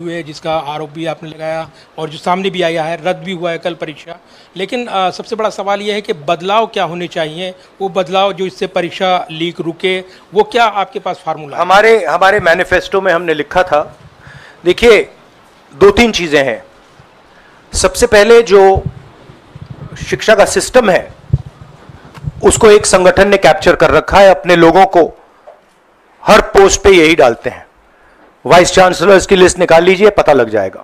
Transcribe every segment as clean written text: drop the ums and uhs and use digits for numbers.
हुए जिसका आरोप भी आपने लगाया और जो सामने भी आया है, रद्द भी हुआ है कल परीक्षा। लेकिन सबसे बड़ा सवाल यह है कि बदलाव क्या होने चाहिए, वो बदलाव जो इससे परीक्षा लीक रुके, वो क्या आपके पास फार्मूला है? हमारे मैनिफेस्टो में हमने लिखा था, देखिए दो तीन चीजें हैं। सबसे पहले जो शिक्षा का सिस्टम है उसको एक संगठन ने कैप्चर कर रखा है, अपने लोगों को हर पोस्ट पे यही डालते हैं। वाइस चांसलर्स की लिस्ट निकाल लीजिए, पता लग जाएगा।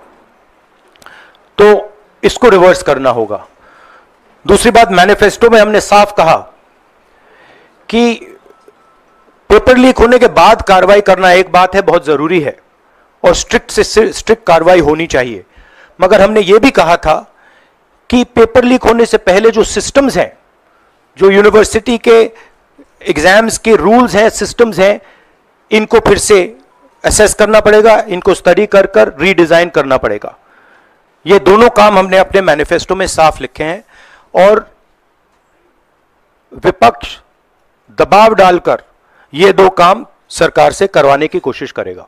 तो इसको रिवर्स करना होगा। दूसरी बात, मैनिफेस्टो में हमने साफ कहा कि पेपर लीक होने के बाद कार्रवाई करना एक बात है, बहुत जरूरी है और स्ट्रिक्ट से स्ट्रिक्ट कार्रवाई होनी चाहिए, मगर हमने यह भी कहा था कि पेपर लीक होने से पहले जो सिस्टम्स हैं, जो यूनिवर्सिटी के एग्जाम्स के रूल्स हैं, सिस्टम्स हैं, इनको फिर से असेस करना पड़ेगा, इनको स्टडी कर कर रीडिजाइन करना पड़ेगा। ये दोनों काम हमने अपने मैनिफेस्टो में साफ लिखे हैं और विपक्ष दबाव डालकर ये दो काम सरकार से करवाने की कोशिश करेगा।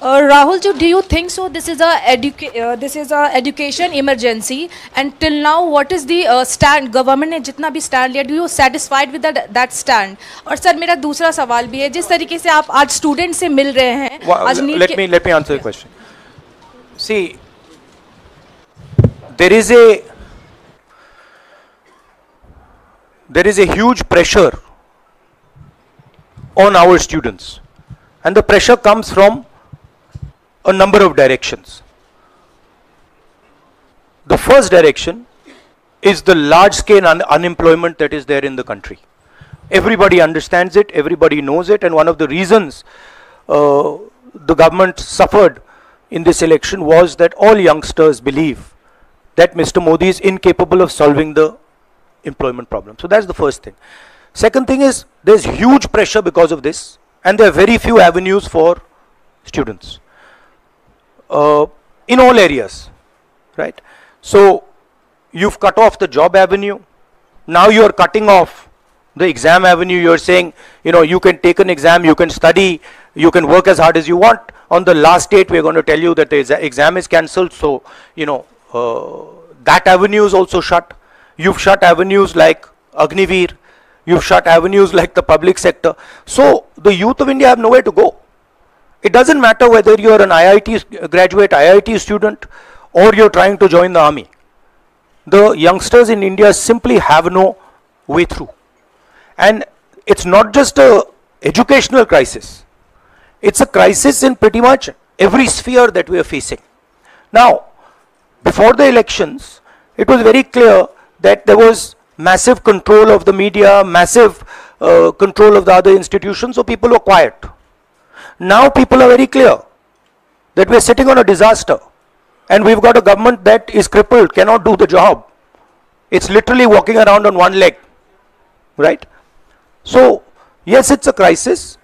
Rahul, do you think so? This is a education emergency, and till now, what is the stand? Government ने जितना भी stand लिया, do you satisfied with that stand? और सर मेरा दूसरा सवाल भी है, जिस तरीके से आप आज स्टूडेंट से मिल रहे हैं, आज let me answer the question. See, there is a huge pressure on our students, and the pressure comes from a number of directions. The first direction is the large scale unemployment that is there in the country. Everybody understands it, everybody knows it, and one of the reasons the government suffered in this election was that all youngsters believe that Mr. Modi is incapable of solving the employment problem. So that's the first thing. Second thing is there's huge pressure because of this, and there are very few avenues for students. In all areas, right? So you've cut off the job avenue. Now you're cutting off the exam avenue. You're saying, you know, you can take an exam, you can study, you can work as hard as you want. On the last date, we're going to tell you that the exam is cancelled. So, you know, that avenue is also shut. You've shut avenues like Agniveer. You've shut avenues like the public sector. So the youth of India have nowhere to go. It doesn't matter whether you're an IIT graduate, IIT student, or you're trying to join the army. The youngsters in India simply have no way through. And it's not just an educational crisis. It's a crisis in pretty much every sphere that we are facing. Now, before the elections, it was very clear that there was massive control of the media, massive control of the other institutions, so people were quiet. Now people are very clear that we are sitting on a disaster, and we've got a government that is crippled, cannot do the job. It's literally walking around on one leg, right? So yes, it's a crisis.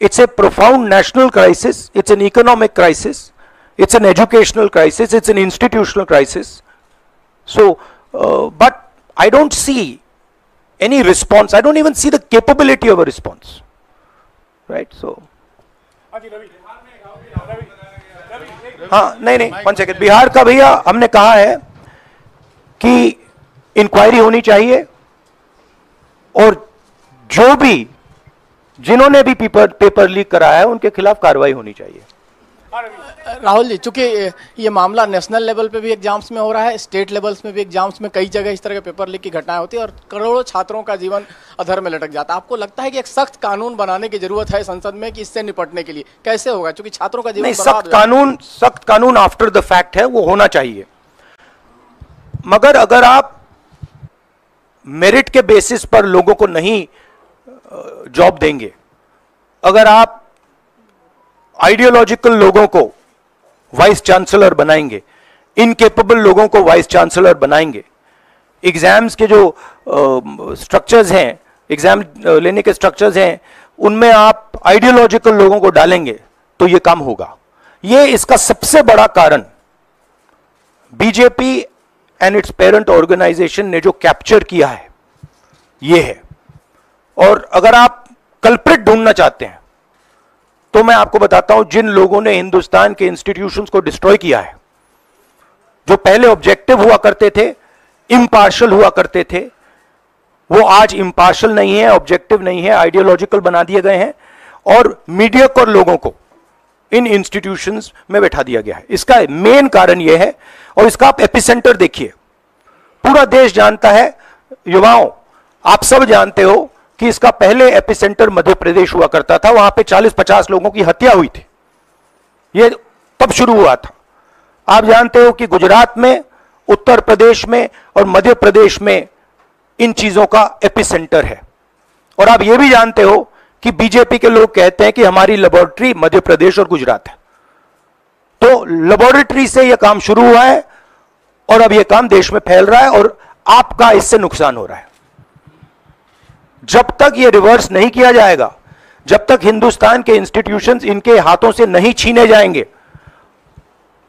It's a profound national crisis. It's an economic crisis. It's an educational crisis. It's an institutional crisis. So, but I don't see any response. I don't even see the capability of a response, right? So हाँ, नहीं, 1 second. Bihar का भैया हमने कहा है कि inquiry होनी चाहिए और जो भी जिन्होंने भी पेपर लीक कराया है उनके खिलाफ कार्रवाई होनी चाहिए। राहुल जी, चूंकि ये मामला नेशनल लेवल पे भी एग्जाम्स में हो रहा है, स्टेट लेवल्स में भी एग्जाम्स में कई जगह इस तरह के पेपर लीक की घटनाएं होती है और करोड़ों छात्रों का जीवन अधर में लटक जाता है। आपको लगता है कि एक सख्त कानून बनाने की जरूरत है संसद में कि इससे निपटने के लिए? कैसे होगा, क्योंकि छात्रों का जीवन सख्त कानून आफ्टर द फैक्ट है, वो होना चाहिए, मगर अगर आप मेरिट के बेसिस पर लोगों को नहीं जॉब देंगे, अगर आप आइडियोलॉजिकल लोगों को वाइस चांसलर बनाएंगे, इनकेपेबल लोगों को वाइस चांसलर बनाएंगे, एग्जाम्स के जो स्ट्रक्चर्स हैं, एग्जाम लेने के स्ट्रक्चर्स हैं, उनमें आप आइडियोलॉजिकल लोगों को डालेंगे तो ये काम होगा। ये इसका सबसे बड़ा कारण BJP and its parent organisation ने जो कैप्चर किया है ये है। और अगर आप कल्प्रिट ढूंढना चाहते हैं, तो मैं आपको बताता हूं जिन लोगों ने हिंदुस्तान के इंस्टीट्यूशंस को डिस्ट्रॉय किया है, जो पहले ऑब्जेक्टिव हुआ करते थे, इम्पार्शल हुआ करते थे, वो आज इम्पार्शल नहीं है, ऑब्जेक्टिव नहीं है, आइडियोलॉजिकल बना दिए गए हैं और मीडियोकर लोगों को इन इंस्टीट्यूशंस में बैठा दिया गया है। इसका मेन कारण यह है, और इसका आप एपिसेंटर देखिए, पूरा देश जानता है, युवाओं आप सब जानते हो कि इसका पहले एपिसेंटर मध्य प्रदेश हुआ करता था, वहां पे 40-50 लोगों की हत्या हुई थी, ये तब शुरू हुआ था। आप जानते हो कि गुजरात में, उत्तर प्रदेश में और मध्य प्रदेश में इन चीजों का एपिसेंटर है। और आप यह भी जानते हो कि बीजेपी के लोग कहते हैं कि हमारी लेबोरेटरी मध्य प्रदेश और गुजरात है। तो लेबोरेटरी से यह काम शुरू हुआ है और अब यह काम देश में फैल रहा है और आपका इससे नुकसान हो रहा है। जब तक यह रिवर्स नहीं किया जाएगा, जब तक हिंदुस्तान के इंस्टीट्यूशंस इनके हाथों से नहीं छीने जाएंगे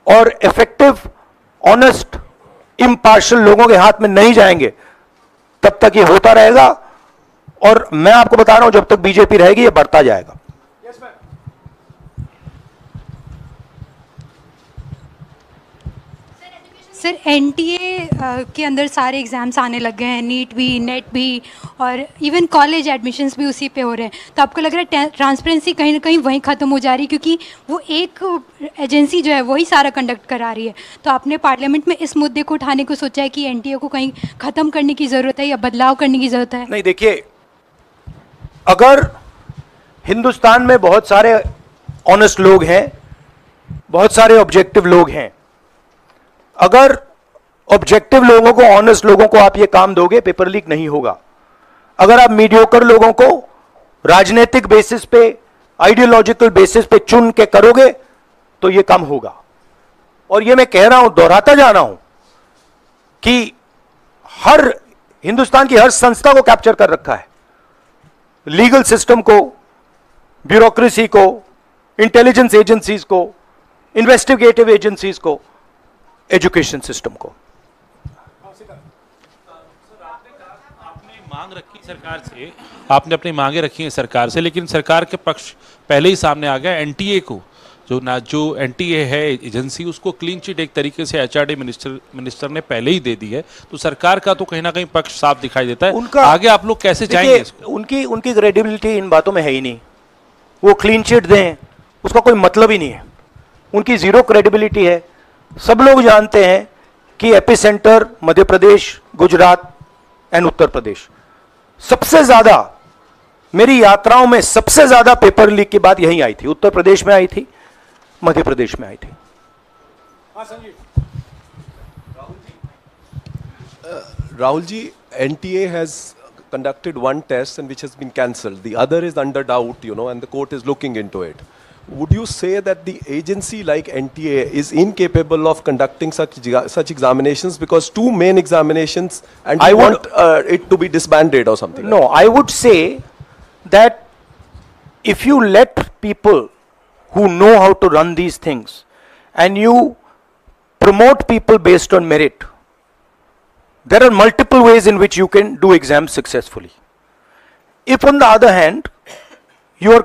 और इफेक्टिव, ऑनेस्ट, इम्पार्शियल लोगों के हाथ में नहीं जाएंगे, तब तक ये होता रहेगा। और मैं आपको बता रहा हूं, जब तक बीजेपी रहेगी ये बढ़ता जाएगा। सर एनटीए के अंदर सारे एग्ज़ाम्स आने लग गए हैं, नीट भी, नेट भी, और इवन कॉलेज एडमिशन्स भी उसी पे हो रहे हैं। तो आपको लग रहा है ट्रांसपेरेंसी कहीं ना कहीं वहीं ख़त्म हो जा रही है, क्योंकि वो एक एजेंसी जो है वही सारा कंडक्ट करा रही है। तो आपने पार्लियामेंट में इस मुद्दे को उठाने को सोचा है कि एनटीए को कहीं ख़त्म करने की ज़रूरत है या बदलाव करने की ज़रूरत है? नहीं, देखिए, अगर हिंदुस्तान में बहुत सारे ऑनेस्ट लोग हैं, बहुत सारे ऑब्जेक्टिव लोग हैं, अगर ऑब्जेक्टिव लोगों को, ऑनेस्ट लोगों को आप ये काम दोगे, पेपर लीक नहीं होगा। अगर आप मीडियोकर लोगों को राजनीतिक बेसिस पे, आइडियोलॉजिकल बेसिस पे चुन के करोगे तो ये काम होगा। और ये मैं कह रहा हूं, दोहराता जा रहा हूं कि हर हिंदुस्तान की हर संस्था को कैप्चर कर रखा है, लीगल सिस्टम को, ब्यूरोक्रेसी को, इंटेलिजेंस एजेंसीज को, इन्वेस्टिगेटिव एजेंसीज को, एजुकेशन सिस्टम को। मांग रखी सरकार से, आपने अपनी मांगे रखी हैं सरकार से, लेकिन सरकार के पक्ष पहले ही सामने आ गया। एनटीए को जो एनटीए है एजेंसी, उसको क्लीन चिट एक तरीके से एचआरडी मिनिस्टर ने पहले ही दे दी है। तो सरकार का तो कहीं ना कहीं पक्ष साफ दिखाई देता है। उनका आगे आप लोग कैसे जाएंगे? उनकी क्रेडिबिलिटी इन बातों में है ही नहीं। वो क्लीन चिट दें उसका कोई मतलब ही नहीं है, उनकी जीरो क्रेडिबिलिटी है। सब लोग जानते हैं कि एपिसेंटर मध्य प्रदेश, गुजरात एंड उत्तर प्रदेश। सबसे ज्यादा मेरी यात्राओं में सबसे ज्यादा पेपर लीक की बात यहीं आई थी, उत्तर प्रदेश में आई थी, मध्य प्रदेश में आई थी। Rahul ji, NTA has conducted one test and which has been cancelled. The other is under doubt, and the court is looking into it. Would you say that the agency like NTA is incapable of conducting such examinations, because two main examinations, and I want it to be disbanded or something? No, I would say that if you let people who know how to run these things and you promote people based on merit, there are multiple ways in which you can do exams successfully. If on the other hand, you are